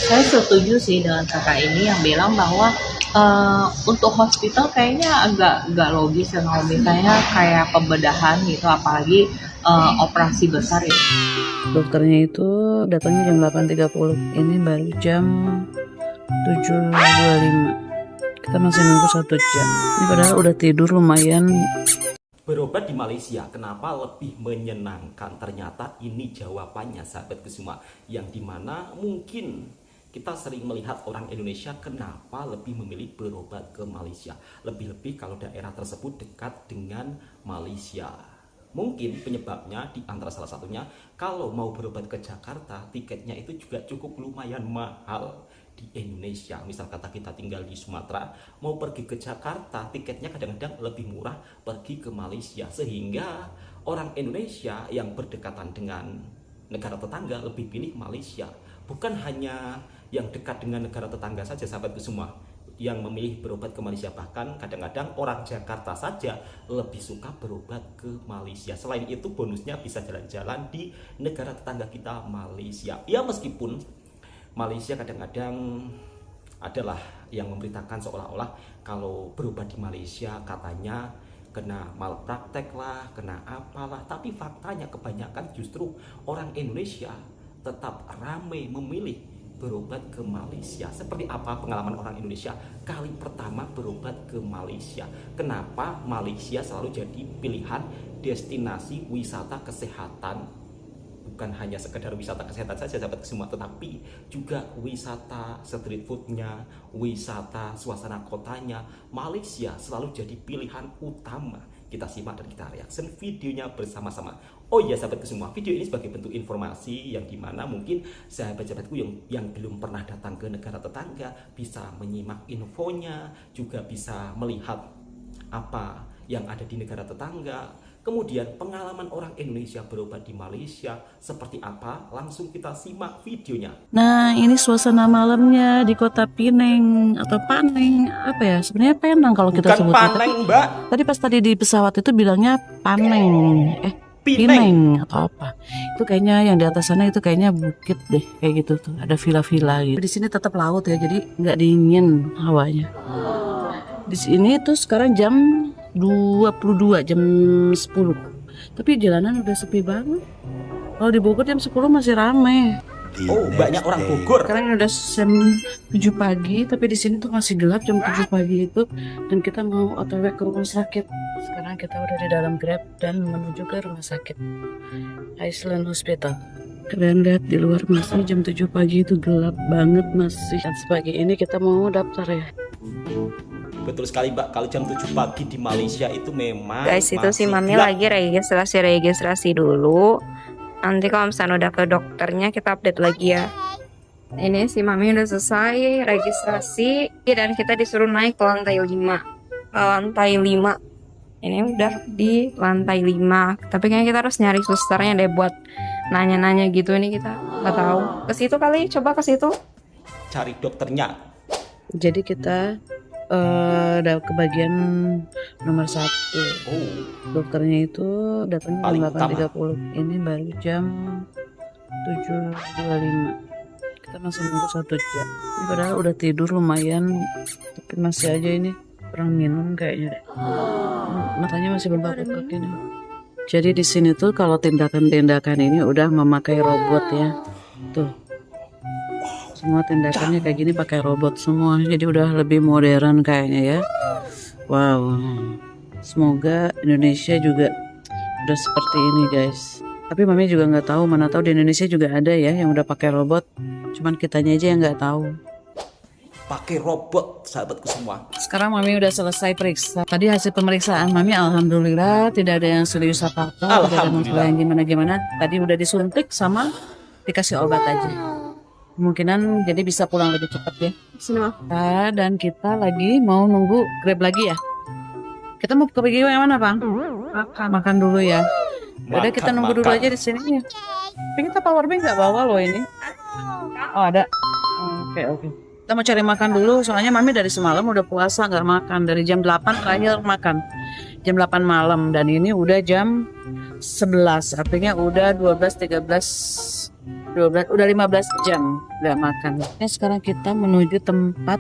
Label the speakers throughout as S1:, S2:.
S1: Saya setuju sih dengan kakak ini yang bilang bahwa untuk hospital kayaknya agak logis ya kalau misalnya kayak pembedahan gitu, apalagi operasi besar ya.
S2: Dokternya itu datangnya jam 8.30, ini baru jam 7.25. Kita masih nunggu 1 jam. Ini padahal udah tidur lumayan.
S3: Berobat di Malaysia, kenapa lebih menyenangkan? Ternyata ini jawabannya, sahabatku semua. Yang dimana mungkin kita sering melihat orang Indonesia kenapa lebih memilih berobat ke Malaysia. Lebih-lebih kalau daerah tersebut dekat dengan Malaysia. Mungkin penyebabnya di antara salah satunya, kalau mau berobat ke Jakarta, tiketnya itu juga cukup lumayan mahal. Di Indonesia, misal kata kita tinggal di Sumatera, mau pergi ke Jakarta, tiketnya kadang-kadang lebih murah pergi ke Malaysia, sehingga orang Indonesia yang berdekatan dengan negara tetangga lebih pilih Malaysia. Bukan hanya yang dekat dengan negara tetangga saja, sahabatku semua, yang memilih berobat ke Malaysia, bahkan kadang-kadang orang Jakarta saja lebih suka berobat ke Malaysia. Selain itu, bonusnya bisa jalan-jalan di negara tetangga kita, Malaysia. Ya, meskipun Malaysia kadang-kadang adalah yang memberitakan seolah-olah kalau berobat di Malaysia katanya kena malpraktek lah, kena apalah. Tapi faktanya kebanyakan justru orang Indonesia tetap ramai memilih berobat ke Malaysia. Seperti apa pengalaman orang Indonesia kali pertama berobat ke Malaysia? Kenapa Malaysia selalu jadi pilihan destinasi wisata kesehatan? Bukan hanya sekedar wisata kesehatan saja, sahabat semua, tetapi juga wisata street foodnya, wisata suasana kotanya. Malaysia selalu jadi pilihan utama. Kita simak dan kita reaction videonya bersama-sama. Oh iya, sahabatku semua, video ini sebagai bentuk informasi yang dimana mungkin sahabat-sahabatku yang belum pernah datang ke negara tetangga bisa menyimak infonya, juga bisa melihat apa yang ada di negara tetangga. Kemudian pengalaman orang Indonesia berobat di Malaysia seperti apa? Langsung kita simak videonya.
S2: Nah, ini suasana malamnya di kota Penang atau Paneng. Apa ya? Sebenarnya Penang kalau kita
S3: Bukan
S2: sebutnya.
S3: Paneng, Mbak.
S2: Tadi pas tadi di pesawat itu bilangnya Paneng.
S3: Penang
S2: Penang atau apa? Itu kayaknya yang di atas sana itu kayaknya bukit deh, kayak gitu tuh. Ada villa-villa gitu. Di sini tetap laut ya, jadi nggak dingin hawanya. Di sini tuh sekarang jam 22, jam 10. Tapi jalanan udah sepi banget. Kalau di Bogor jam 10 masih ramai.
S3: Oh, banyak orang Bogor.
S2: Sekarang udah jam 7 pagi, tapi di sini tuh masih gelap jam 7 pagi itu. Dan kita mau OTW ke rumah sakit. Sekarang kita udah di dalam Grab dan menuju ke rumah sakit Iceland Hospital. Kalian lihat di luar masih jam 7 pagi itu gelap banget masih. Dan sepagi ini kita mau daftar ya.
S3: Betul sekali, Mbak. Kalau jam 7 pagi di Malaysia itu memang
S4: Guys, itu si Mami
S3: gelap.
S4: lagi registrasi dulu. Nanti kalau misalnya udah ke dokternya kita update lagi ya. Ini si Mami udah selesai registrasi dan kita disuruh naik ke lantai 5. Lantai 5. Ini udah di lantai 5. Tapi kayaknya kita harus nyari susternya deh buat nanya-nanya gitu. Ini kita nggak tahu. Ke situ kali, coba ke situ.
S3: Cari dokternya.
S2: Jadi kita udah ke bagian nomor 1.
S3: Oh,
S2: Dokternya itu datangnya
S3: Paling
S2: jam 8.30. Ini baru jam 7.25. Kita masih nunggu 1 jam. Ini padahal udah tidur lumayan, tapi masih aja ini kurang minum kayaknya deh. Matanya masih bengkak-bengkak ini. Jadi di sini tuh kalau tindakan-tindakan ini udah memakai robot ya. Tuh. Semua tindakannya kayak gini pakai robot semua. Jadi udah lebih modern kayaknya ya. Wow. Semoga Indonesia juga udah seperti ini guys. Tapi Mami juga nggak tahu, mana tahu di Indonesia juga ada ya yang udah pakai robot. Cuman kitanya aja yang nggak tahu.
S3: pakai robot, sahabatku semua.
S2: Sekarang Mami udah selesai periksa. Tadi hasil pemeriksaan Mami alhamdulillah tidak ada yang serius apa-apa, tidak ada masalah yang gimana-gimana. Tadi udah disuntik sama dikasih obat aja. Kemungkinan jadi bisa pulang lebih cepat ya. Nah, dan kita lagi mau nunggu Grab lagi ya. Kita mau pergi yang mana, Bang? Makan dulu ya. Udah kita nunggu dulu aja di sini ya. Tapi kita power bank nggak bawa loh ini. Oh ada. Oke. Kita mau cari makan dulu. Soalnya Mami dari semalam udah puasa nggak makan. Dari jam 8 terakhir makan. Jam 8 malam dan ini udah jam 11. Artinya udah 12, 13 12, udah 15 jam nggak makan. Ini sekarang kita menuju tempat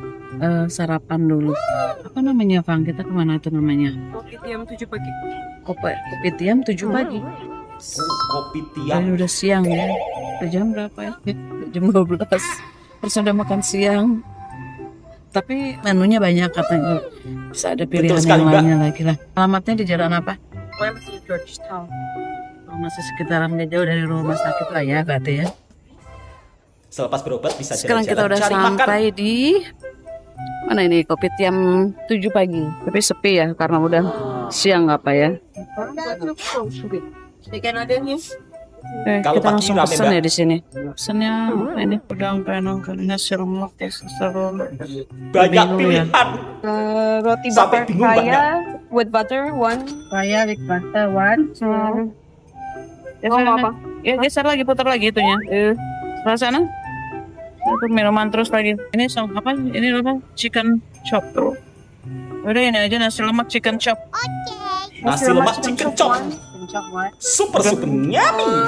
S2: sarapan dulu. Apa namanya, Fang? Kita kemana tuh namanya?
S4: Kopitiam 7 pagi.
S2: Kopitiam 7 pagi.
S3: Kopi
S2: Dan
S3: tiam.
S2: udah siang ya. Udah jam berapa ya? Jam 12. Terus udah makan siang. Tapi menunya banyak katanya. Bisa ada pilihan
S3: sekali,
S2: yang
S3: Mbak.
S2: lainnya lagi lah. Alamatnya di jalan apa?
S4: Masih Georgetown.
S2: Oh, masih sekitaran nggak jauh dari rumah sakit lah ya berarti ya.
S3: Selepas berobat bisa
S2: Sekarang kita
S3: jalan-jalan
S2: udah
S3: cari makan.
S2: sampai di mana ini? Kopitiam 7 pagi. Tapi sepi ya karena udah siang apa ya.
S4: Ikan ada nih.
S3: Kalau
S2: Kita
S3: pagi
S2: langsung
S3: rame,
S2: pesen
S3: Mbak.
S2: ya di sini. Pesennya ini udang penang karinya serumlok serum.
S3: Banyak
S2: Bingung ya.
S3: pilihan.
S4: Roti
S3: Sampai
S4: bakar
S3: bingung
S4: kaya with butter one.
S2: Kaya with butter one.
S4: Mau apa?
S2: Ya geser lagi, putar lagi itunya. Sebelah sana. Untuk minuman terus lagi. Ini apa? Ini apa? Chicken chop. Udah ini aja nasi lemak chicken chop.
S3: Nasi lemak chicken chop. Super yummy.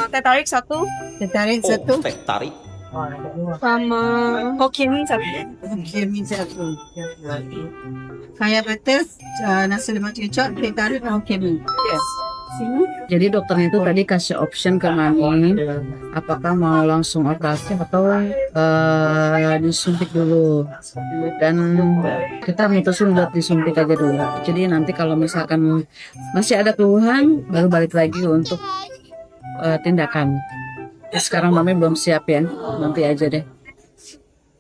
S4: Teh tarik satu.
S2: Teh tarik
S3: Oh, teh tarik.
S4: Sama Hokkien mie satu.
S2: Kayak betul nasi lemak chicken chop, teh tarik, Hokkien mie. Jadi dokternya itu tadi kasih option ke Mami, apakah mau langsung operasi atau disuntik dulu. Dan kita mutusin buat disuntik aja dulu. Jadi nanti kalau misalkan masih ada keluhan, baru balik lagi untuk tindakan. Sekarang Mami belum siap ya, nanti aja deh.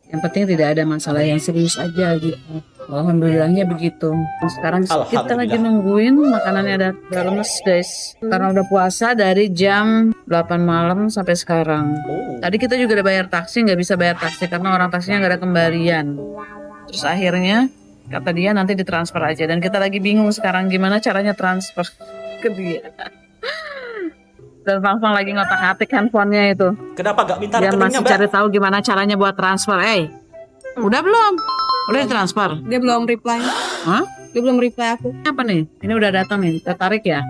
S2: Yang penting tidak ada masalah yang serius aja gitu. Alhamdulillahnya begitu. Sekarang kita lagi nungguin makanannya ada lemes guys. Karena udah puasa dari jam 8 malam sampai sekarang.
S3: Oh,
S2: Tadi kita juga udah bayar taksi, nggak bisa bayar taksi karena orang taksinya nggak ada kembalian. Terus akhirnya kata dia nanti ditransfer aja. Dan kita lagi bingung sekarang gimana caranya transfer ke dia. Dan Fang lagi ngotak-atik handphonenya itu.
S3: kenapa gak minta
S2: Dia
S3: rekeningnya,
S2: masih
S3: Mbak?
S2: cari tahu gimana caranya buat transfer. Udah belum? Udah ditransfer?
S4: Dia belum reply.
S2: Hah?
S4: Dia belum reply aku.
S2: Apa nih? Ini udah datang nih. Teh tarik ya?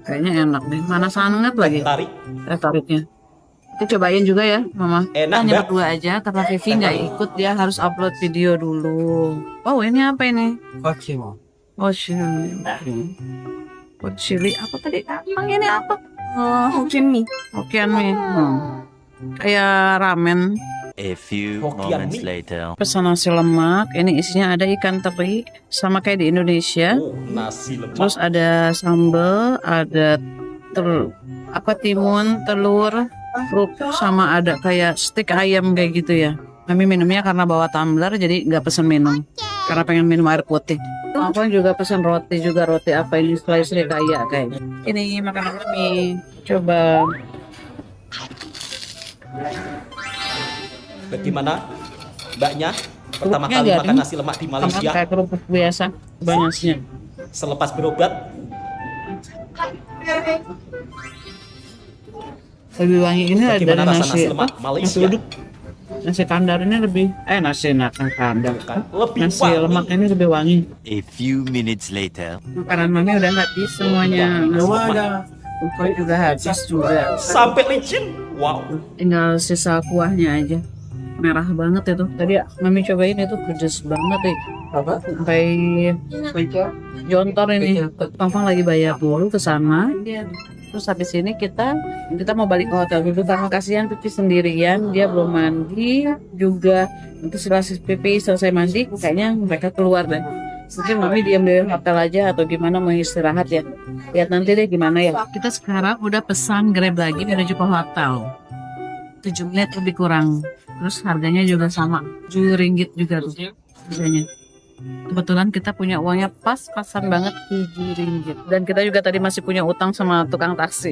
S2: Kayaknya enak deh. Mana sangat lagi
S3: Tarik.
S2: teh tariknya. Kita cobain juga ya, Mama.
S3: Enak,
S2: Hanya
S3: Mbak.
S2: berdua aja karena Vivi nggak ikut, dia harus upload video dulu. Oh, ini apa ini? Oh, chili. Oh, chili apa tadi? Emang ini apa?
S4: Hokkien mie.
S2: Hokkien mie. Kayak ramen.
S5: A few
S3: Hokkien
S5: moments
S3: mie.
S5: later.
S2: Pesan nasi lemak. Ini isinya ada ikan teri sama kayak di Indonesia.
S3: Oh, nasi lemak.
S2: Terus ada sambal, ada timun, telur, kerupuk, sama ada kayak stik ayam kayak gitu ya. Kami minumnya karena bawa tumbler jadi nggak pesen minum karena pengen minum air putih. Aku juga pesen roti juga, roti apa ini slice kaya kayak. Ini makanan kami. Coba.
S3: Bagaimana Mbaknya? Pertama
S2: Kerupuknya
S3: kali
S2: nggak
S3: makan
S2: ada.
S3: nasi lemak di
S2: Sama
S3: Malaysia
S2: kayak kerupuk biasa, banyaknya.
S3: selepas berobat.
S2: Lebih wangi ini dari
S3: Bagaimana rasa
S2: nasi
S3: nasi
S2: apa?
S3: lemak
S2: Nasi
S3: Malaysia?
S2: uduk. Nasi kandar ini lebih nasi kandar.
S3: Kan lebih
S2: Nasi
S3: wangi.
S2: lemak ini lebih wangi.
S5: A few minutes later.
S2: Makanan Mami udah habis semuanya. Kuah juga habis juga.
S3: Sampai licin. Wow.
S2: Tinggal sisa kuahnya aja. Merah banget itu. Tadi Mami cobain itu pedes banget deh. Apa? Sampai jontor ini. Pang lagi bayar dulu ke sana. Terus habis ini kita mau balik ke hotel dulu karena kasihan Pipi sendirian, dia belum mandi juga. Nanti setelah Pipi selesai mandi, kayaknya mereka keluar deh. Mungkin Mami diam di hotel aja atau gimana, mau istirahat ya. Lihat nanti deh gimana ya. Kita sekarang udah pesan Grab lagi menuju ke hotel. 7 menit lebih kurang. Terus harganya juga sama, 7 ringgit juga tuh harganya. Kebetulan kita punya uangnya pas-pasan banget 7 ringgit. Dan kita juga tadi masih punya utang sama tukang taksi.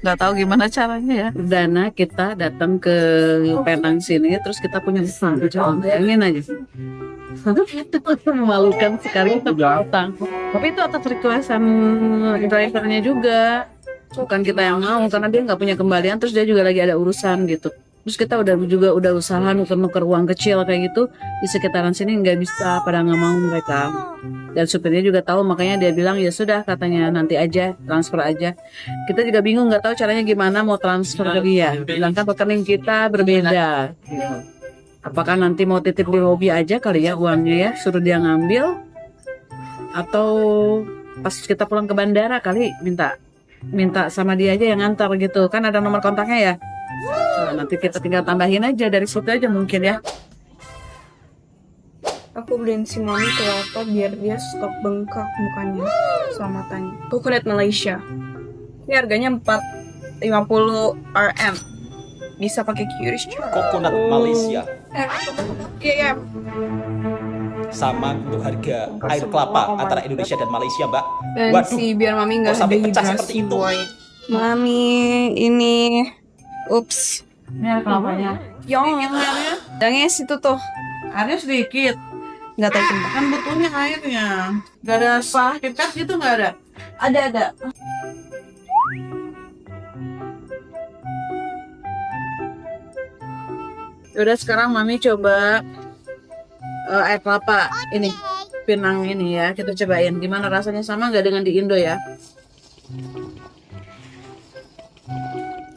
S2: Nggak tahu gimana caranya ya. Dana kita datang ke Penang sini, terus kita punya utang. Bayangin aja. Memalukan sekali kita punya utang. Tapi itu atas requestan drivernya juga. Bukan kita yang mau, karena dia nggak punya kembalian, terus dia juga lagi ada urusan gitu. Terus kita udah usaha nuker uang kecil kayak gitu di sekitaran sini nggak bisa, pada nggak mau mereka. Dan supirnya juga tahu, makanya dia bilang ya sudah, katanya nanti aja transfer aja. Kita juga bingung, nggak tahu caranya gimana mau transfer ke dia. Bilang kan rekening kita berbeda. Apakah nanti mau titip di hobi aja kali ya uangnya ya, suruh dia ngambil, atau pas kita pulang ke bandara kali minta sama dia aja yang ngantar gitu. Kan ada nomor kontaknya ya. Nah, nanti kita tinggal tambahin aja dari situ aja mungkin ya.
S4: Aku beliin si mami kelapa biar dia stop bengkak mukanya selamatanya. Coconut Malaysia. Ini harganya 450 RM. Bisa pakai QRIS.
S3: Coconut Malaysia
S4: Iya.
S3: sama untuk harga air kelapa antara Indonesia dan Malaysia, Mbak.
S4: Dan
S3: Waduh,
S4: biar mami nggak
S3: kok sampai pecah seperti
S4: dehidrasi,
S3: itu?
S4: boy. Mami ini, ups.
S2: Ini ada kelapanya.
S4: Yang situ tuh
S2: Airnya sedikit.
S4: nggak tahu kenapa.
S2: Kan butuhnya airnya. Gak ada kipas gitu, nggak ada.
S4: Ada.
S2: Udah, sekarang mami coba air kelapa ini, Pinang ini ya. Kita cobain gimana rasanya, sama nggak dengan di Indo ya.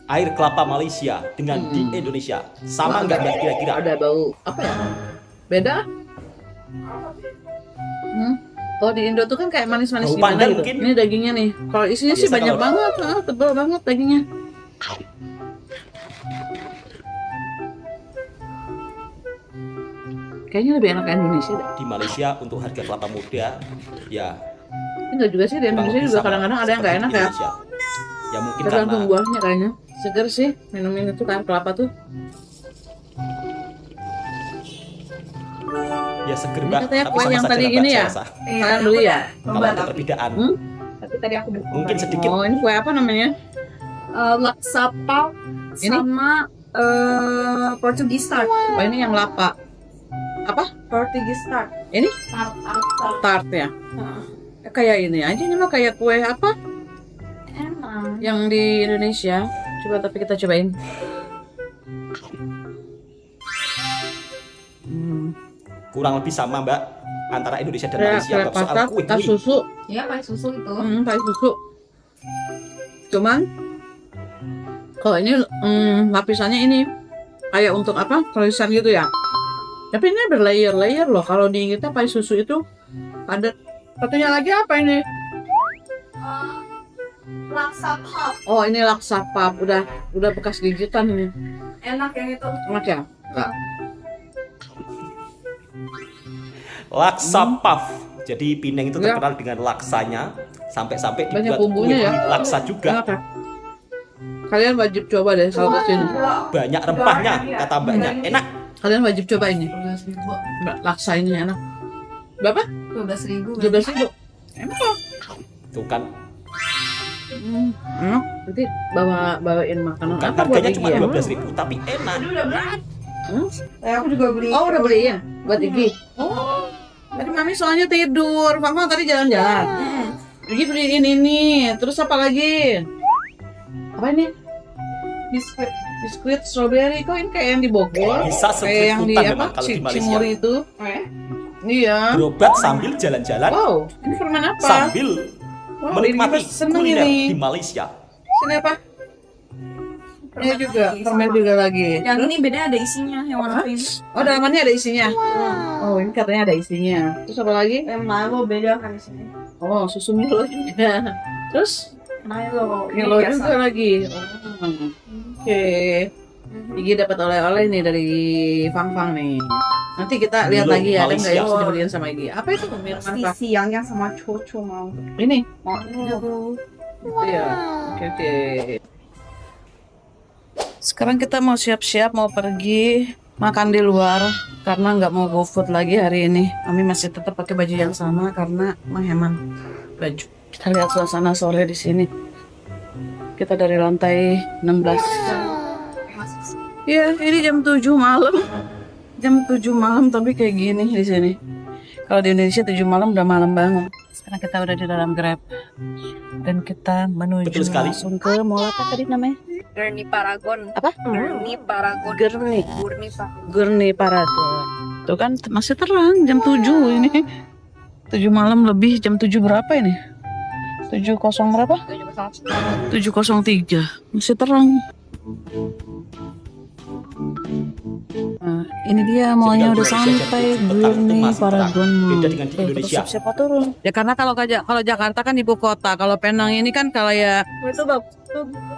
S3: Air kelapa Malaysia dengan di Indonesia sama nggak Mbak kira-kira?
S2: Ada bau apa ya? Beda? Oh, di Indo tuh kan kayak manis-manis
S3: Bau
S2: gimana
S3: pandan
S2: gitu.
S3: mungkin?
S2: Ini dagingnya nih. Kalau isinya sih
S3: Biasa
S2: banyak
S3: kalau-
S2: banget, tebal banget dagingnya. Kayaknya lebih enak Indonesia deh.
S3: Di Malaysia untuk harga kelapa muda ya
S2: Enggak juga sih, di Indonesia juga kadang-kadang ada yang nggak enak ya.
S3: Ya mungkin
S2: Tergantung
S3: karena
S2: buahnya kayaknya. Seger sih minum itu kan kelapa tuh.
S3: ya seger
S2: Ini
S3: Mbak,
S2: katanya
S3: tapi
S2: kue
S3: sama
S2: yang
S3: saja
S2: tadi
S3: Mbak,
S2: ini
S3: saya
S2: ya?
S3: rasa.
S2: Kalian dulu ya.
S3: Kalau ada perbedaan
S4: Tapi tadi aku buka.
S3: mungkin sedikit.
S2: Oh, ini kue apa namanya?
S4: Laksa pau
S2: Ini?
S4: sama Portugese tart.
S2: Oh, ini yang lapa. Apa?
S4: Portugese tart.
S2: Ini
S4: Tart.
S2: tart ya. Kayak ini aja, ini mah kayak kue apa?
S4: Emang.
S2: Yang di Indonesia. Coba, tapi kita cobain.
S3: Kurang lebih sama Mbak antara Indonesia dan
S2: Kayak
S3: Malaysia soal
S2: patat,
S3: kue
S2: tas
S3: ini.
S2: susu.
S4: Iya, pakai susu itu.
S2: Pakai susu. Cuman kalau ini lapisannya ini kayak untuk apa? Tulisan gitu ya. Tapi ini berlayer-layer loh. Kalau di kita pakai susu itu ada. Satunya lagi apa ini?
S4: Laksa pau.
S2: Oh, ini laksa pap. Udah bekas gigitan ini.
S4: Enak yang itu.
S2: Enak ya? Enggak.
S3: Laksa puff. Jadi Pineng itu
S2: Ya.
S3: terkenal dengan laksanya sampai-sampai
S2: Banyak
S3: dibuat
S2: bumbunya
S3: kue
S2: ya.
S3: laksa juga.
S2: Enak ya? Kalian wajib coba deh kalau kesini.
S3: Banyak rempahnya kata Mbaknya. Enak.
S2: Kalian wajib coba ini. Laksa ini enak. Berapa?
S4: 12.000.
S2: 12.000. Enak kok.
S3: Tuh kan,
S2: Enak. Nanti bawain makanan
S3: kan
S2: apa buat
S3: harganya
S2: Igi
S3: cuma
S2: ya?
S3: 12.000 tapi enak.
S4: Aku juga beli.
S2: Oh, udah beliin buat Igi. Oh. Tadi mami soalnya tidur. Mama tadi jalan-jalan. Igi beliin ini. Terus apa lagi? Apa ini?
S4: Biskuit.
S2: Biskuit strawberry. Kok ini kayak yang di Bogor?
S3: Bisa
S2: Kayak yang di
S3: sebutan
S2: apa?
S3: memang kalau di Malaysia.
S2: Cimori itu. Iya.
S3: Berobat sambil jalan-jalan,
S2: Wow, ini permen apa?
S3: sambil
S2: Wow,
S3: menikmati
S2: ini seneng
S3: kuliner
S2: ini.
S3: di Malaysia.
S2: Sini apa? Ini juga, permen juga lagi.
S4: Yang ini beda, ada isinya yang warna pink.
S2: Oh, dalamannya ada isinya. Oh, ini katanya ada isinya. Terus apa lagi?
S4: Yang Milo beda kan isinya.
S2: Oh, susu Milo juga. Terus
S4: Milo.
S2: Milo juga lagi. Oh, oke. Gigi dapat oleh-oleh nih dari Fang Fang nih. Nanti kita lihat
S3: Milo,
S2: lagi ya, ada nggak yang
S3: Malaysia.
S2: bisa dibeliin sama Gigi. Apa itu minuman apa?
S4: Siangnya sama Coco mau.
S2: Ini.
S4: Mau.
S2: Iya. Oke. Sekarang kita mau siap-siap mau pergi makan di luar karena nggak mau GoFood lagi hari ini. Kami masih tetap pakai baju yang sama karena menghemat baju. Kita lihat suasana sore di sini. Kita dari lantai 16. Iya, ini jam 7 malam. Jam 7 malam tapi kayak gini di sini. Kalau di Indonesia 7 malam udah malam banget. Sekarang kita udah di dalam Grab dan kita menuju
S3: Betul sekali.
S2: langsung ke mall apa tadi namanya?
S4: Gurney Paragon.
S2: Apa?
S4: Gurney Paragon.
S2: Gurney.
S4: Gurney Paragon.
S2: Gurney Paragon. Tuh kan masih terang jam 7 ini. 7 malam lebih, jam 7 berapa ini? 7.0 berapa? 7.03. Masih terang. Nah, ini dia mallnya udah sampai, Gurney Paragon Mall.
S3: Beda dengan di Indonesia.
S2: Siapa turun? Ya karena kalau Jakarta kan ibu kota, kalau Penang ini kan kayak
S4: Itu bagus.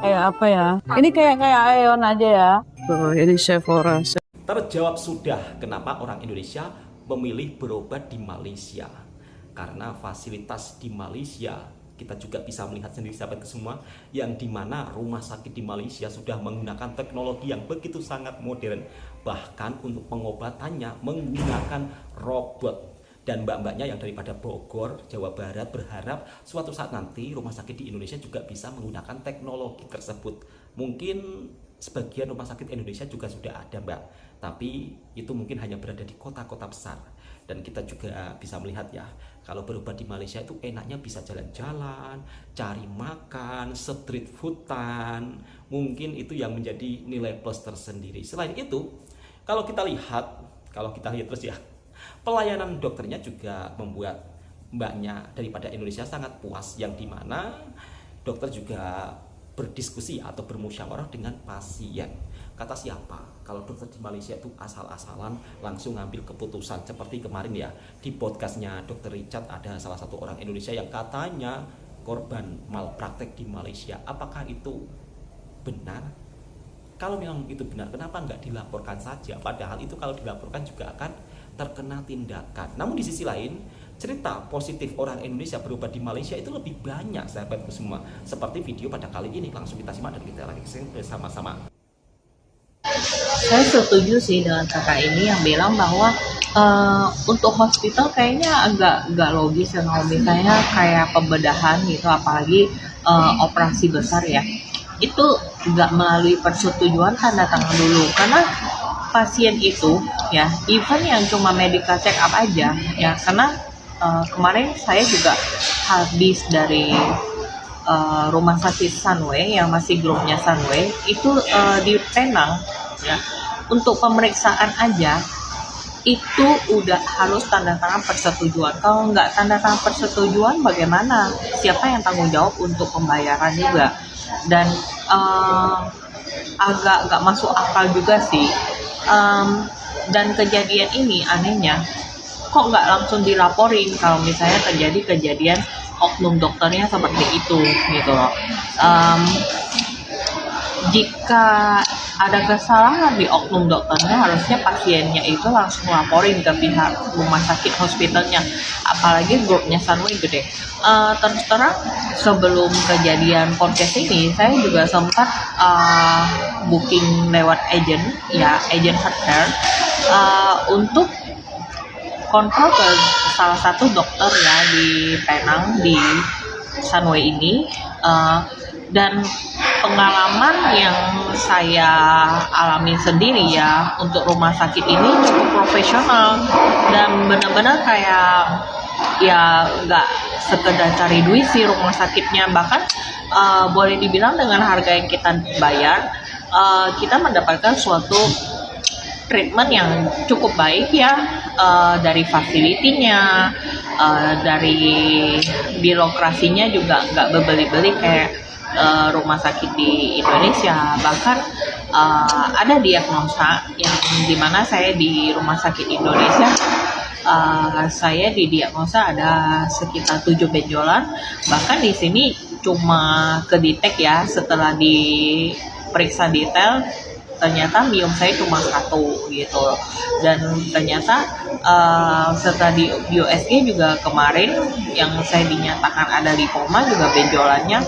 S2: kayak apa ya? Ini kayak Aeon aja ya. Tuh, ini Sephora.
S3: Terjawab sudah kenapa orang Indonesia memilih berobat di Malaysia. Karena fasilitas di Malaysia kita juga bisa melihat sendiri sahabat semua, yang dimana rumah sakit di Malaysia sudah menggunakan teknologi yang begitu sangat modern. Bahkan untuk pengobatannya menggunakan robot. Dan mbak-mbaknya yang daripada Bogor, Jawa Barat berharap suatu saat nanti rumah sakit di Indonesia juga bisa menggunakan teknologi tersebut. Mungkin sebagian rumah sakit Indonesia juga sudah ada mbak, tapi itu mungkin hanya berada di kota-kota besar. Dan kita juga bisa melihat ya, kalau berobat di Malaysia itu enaknya bisa jalan-jalan, cari makan, street foodan. Mungkin itu yang menjadi nilai plus tersendiri. Selain itu, kalau kita lihat terus ya, pelayanan dokternya juga membuat mbaknya daripada Indonesia sangat puas, yang dimana dokter juga berdiskusi atau bermusyawarah dengan pasien. Kata siapa? Kalau dokter di Malaysia itu asal-asalan langsung ngambil keputusan. Seperti kemarin ya, di podcastnya Dr. Richard ada salah satu orang Indonesia yang katanya korban malpraktek di Malaysia. Apakah itu benar? Kalau memang itu benar, kenapa nggak dilaporkan saja? Padahal itu kalau dilaporkan juga akan terkena tindakan. Namun di sisi lain, cerita positif orang Indonesia berobat di Malaysia itu lebih banyak sahabatku semua. Seperti video pada kali ini, langsung kita simak dan kita lagi bersama-sama.
S1: Saya setuju sih dengan kakak ini yang bilang bahwa untuk hospital kayaknya agak logis ya, kalau misalnya kayak pembedahan gitu, apalagi operasi besar ya, itu nggak melalui persetujuan tanda tangan dulu. Karena pasien itu ya, even yang cuma medical check up aja ya, karena kemarin saya juga habis dari rumah sakit Sunway yang masih grupnya Sunway itu di Penang ya, untuk pemeriksaan aja itu udah harus tanda tangan persetujuan. Kalau nggak tanda tangan persetujuan bagaimana? Siapa yang tanggung jawab untuk pembayaran juga? Dan agak nggak masuk akal juga sih. Dan kejadian ini anehnya kok nggak langsung dilaporin kalau misalnya terjadi kejadian oknum dokternya seperti itu gitu loh. Jika ada kesalahan di oknum dokternya, harusnya pasiennya itu langsung laporin ke pihak rumah sakit hospitalnya, apalagi grupnya Sunway gede. Terus terang, sebelum kejadian podcast ini, saya juga sempat booking lewat agent healthcare untuk kontrol ke salah satu dokter ya di Penang, di Sunway ini. Dan pengalaman yang saya alami sendiri ya untuk rumah sakit ini cukup profesional dan benar-benar kayak ya nggak sekedar cari duit sih rumah sakitnya. Bahkan boleh dibilang dengan harga yang kita bayar kita mendapatkan suatu treatment yang cukup baik ya, dari fasilitinya, dari birokrasinya juga nggak bebeli-beli kayak rumah sakit di Indonesia. Bahkan ada diagnosa yang dimana saya di rumah sakit Indonesia saya didiagnosa ada sekitar 7 benjolan. Bahkan di sini cuma kedetek ya, setelah diperiksa detail ternyata miom saya cuma 1 gitu. Dan ternyata setelah di USG juga kemarin yang saya dinyatakan ada lipoma juga benjolannya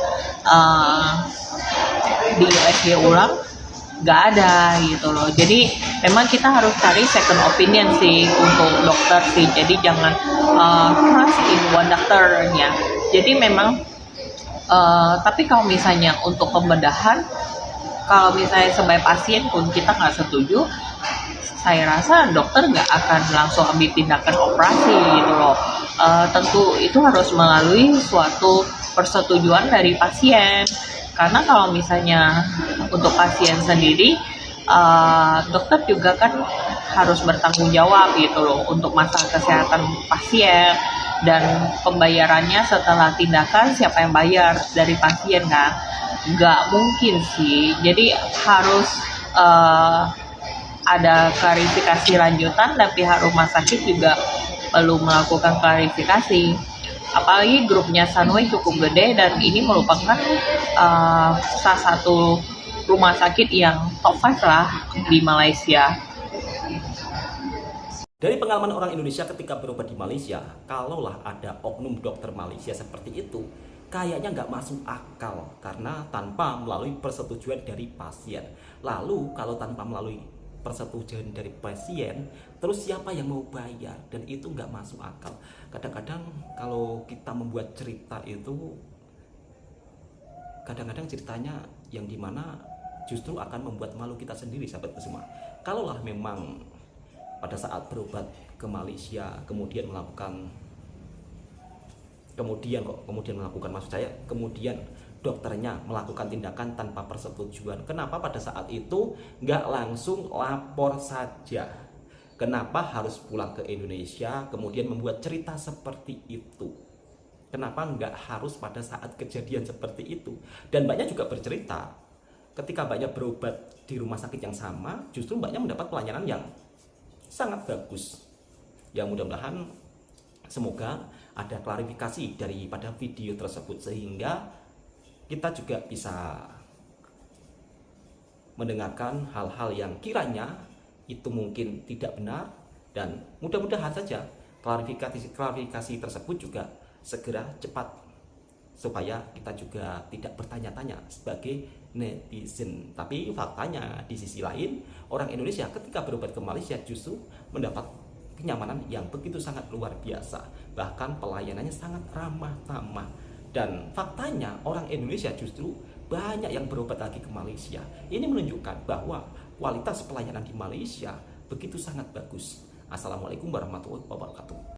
S1: di USG ulang nggak ada gitu loh. Jadi memang kita harus cari second opinion sih untuk dokter sih. Jadi jangan trust in one doctor ya. Jadi memang tapi kalau misalnya untuk pembedahan, kalau misalnya sebagai pasien pun kita nggak setuju, saya rasa dokter nggak akan langsung ambil tindakan operasi gitu loh. Tentu itu harus melalui suatu persetujuan dari pasien. Karena kalau misalnya untuk pasien sendiri, dokter juga kan harus bertanggung jawab gitu loh untuk masalah kesehatan pasien, dan pembayarannya setelah tindakan siapa yang bayar, dari pasien kan. Nggak mungkin sih, jadi harus ada klarifikasi lanjutan, dan pihak rumah sakit juga perlu melakukan klarifikasi. Apalagi grupnya Sunway cukup gede, dan ini merupakan salah satu rumah sakit yang top 5 lah di Malaysia.
S3: Dari pengalaman orang Indonesia ketika berobat di Malaysia, kalaulah ada oknum dokter Malaysia seperti itu, kayaknya nggak masuk akal karena tanpa melalui persetujuan dari pasien. Lalu kalau tanpa melalui persetujuan dari pasien, terus siapa yang mau bayar? Dan itu nggak masuk akal. Kadang-kadang kalau kita membuat cerita itu, kadang-kadang ceritanya yang dimana justru akan membuat malu kita sendiri, sahabat semua. Kalaulah memang pada saat berobat ke Malaysia kemudian melakukan dokternya melakukan tindakan tanpa persetujuan, kenapa pada saat itu nggak langsung lapor saja? Kenapa harus pulang ke Indonesia kemudian membuat cerita seperti itu? Kenapa nggak harus pada saat kejadian seperti itu? Dan banyak juga bercerita ketika banyak berobat di rumah sakit yang sama, justru banyak mendapat pelayanan yang sangat bagus. Ya mudah-mudahan semoga ada klarifikasi daripada video tersebut sehingga kita juga bisa mendengarkan hal-hal yang kiranya itu mungkin tidak benar, dan mudah-mudahan saja klarifikasi tersebut juga segera cepat supaya kita juga tidak bertanya-tanya sebagai netizen. Tapi faktanya di sisi lain, orang Indonesia ketika berobat ke Malaysia justru mendapat kenyamanan yang begitu sangat luar biasa. Bahkan pelayanannya sangat ramah tamah. Dan faktanya orang Indonesia justru banyak yang berobat lagi ke Malaysia. Ini menunjukkan bahwa kualitas pelayanan di Malaysia begitu sangat bagus. Assalamualaikum warahmatullahi wabarakatuh.